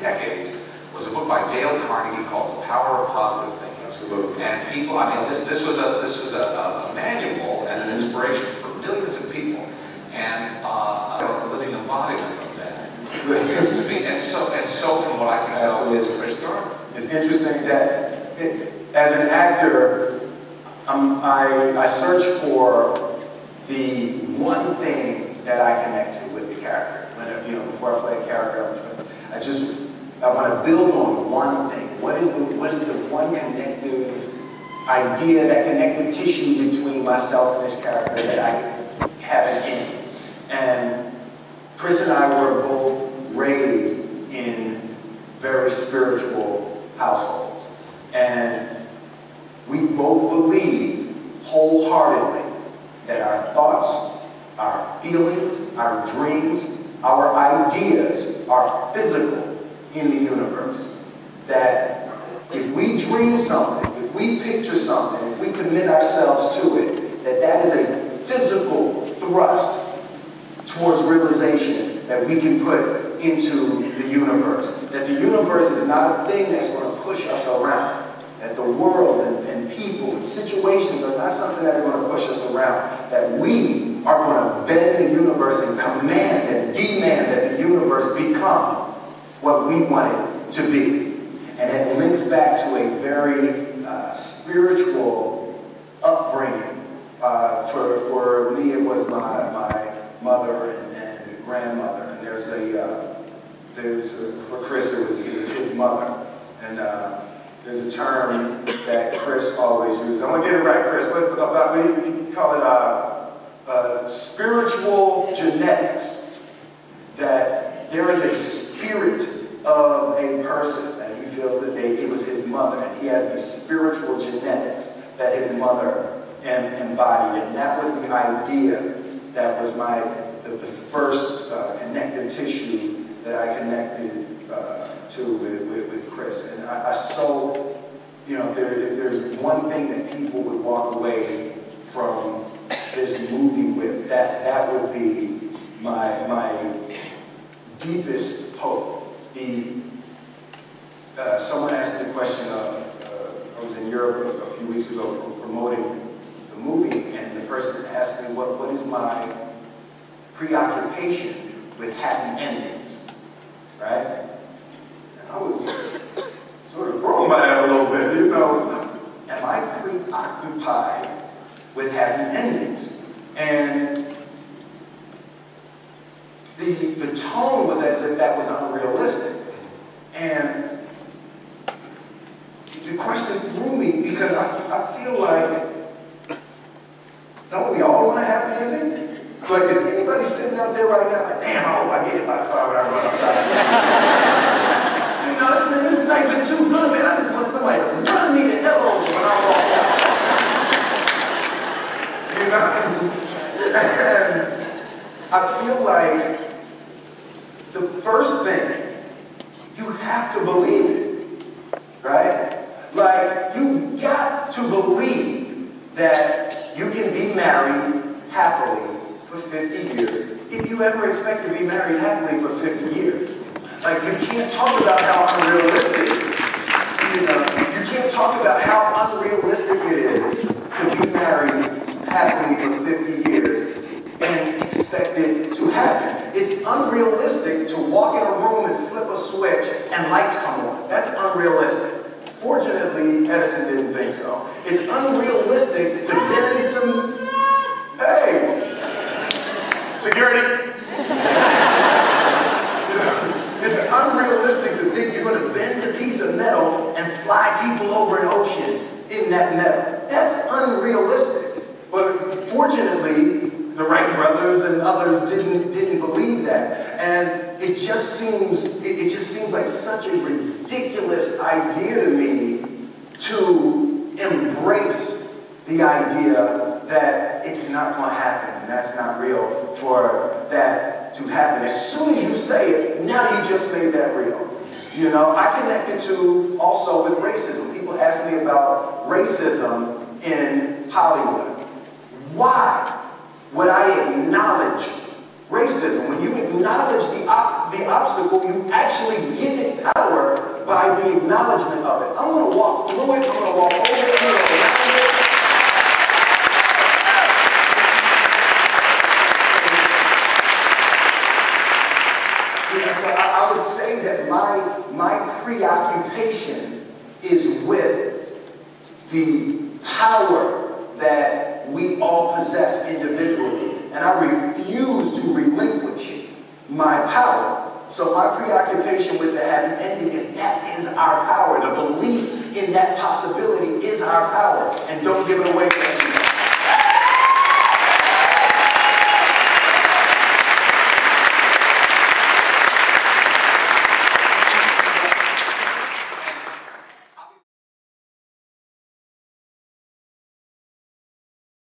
decades was a book by Dale Carnegie called The Power of Positive Thinking. Absolutely. And people, I mean, this was a manual and an inspiration for millions of people, and a living embodiment of that. It seems to be, and so from what I can tell, is Chris Darden. It's interesting that as an actor, I search for the one thing that I connect to with the character. Before I play a character, I want to build on one thing. What is the one connective idea, that connective tissue between myself and this character that I have in? And Chris and I were both raised in very spiritual households. And we both believe wholeheartedly that our thoughts, our feelings, our dreams, our ideas are physical in the universe. That if we dream something, if we picture something, if we commit ourselves to it, that is a physical thrust towards realization that we can put into the universe. That the universe is not a thing that's going to push us around. That the world and people and situations are not something that are going to push us around. That we are going to bend the universe and command and demand that the universe become what we want it to be. And it links back to a very spiritual upbringing. For me, it was my mother and grandmother. And for Chris, it was his mother. And there's a term that Chris always uses. I'm gonna get it right, Chris. What do you call it? Spiritual genetics. That there is a spirit of a person, and you feel that it was his mother, and he has the spiritual genetics that his mother embodied, and that was the idea that was the first connective tissue that I connected to with Chris. And I so, if there's one thing that people would walk away from this movie with, that would be my deepest hope. Someone asked me the question I was in Europe a few weeks ago promoting the movie, and the person asked me what is my preoccupation with happy endings, right? And I was sort of thrown by that a little bit, am I preoccupied with happy endings? And the tone was as if that was unrealistic. And the question threw me because I feel like, don't we all want a happy ending? Like, is anybody sitting out there right now like, damn, I hope I get hit by the car when I run outside? This night been too good, man. I just want somebody to run me the hell over when I walk out. And I feel like the first thing, you have to believe it, right? Like, you've got to believe that you can be married happily for 50 years if you ever expect to be married happily for 50 years. Like, you can't talk about how unrealistic, you can't talk about how unrealistic it is to be married happily for 50 years and expect it to happen. It's unrealistic to walk in a room and flip a switch and lights come on. That's unrealistic. Fortunately, Edison didn't think so. It's unrealistic to bend some... Hey! Security! It's unrealistic to think you're going to bend a piece of metal and fly people over an ocean in that metal. That's unrealistic. But fortunately, the Wright brothers and others didn't believe that. And it just seems like such a ridiculous idea to me to embrace the idea that it's not going to happen and that's not real for that to happen. As soon as you say it, now you just made that real. I connected to also with racism. People ask me about racism in Hollywood. Why would I acknowledge racism? When you acknowledge the obstacle, you actually give it power by the acknowledgement of it. I'm going to walk through it. I'm going to walk over it, around it. So I would say that my preoccupation is with the power that we all possess individually. And I refuse to relinquish my power. So my preoccupation with the happy ending is that is our power. The belief in that possibility is our power. And don't give it away.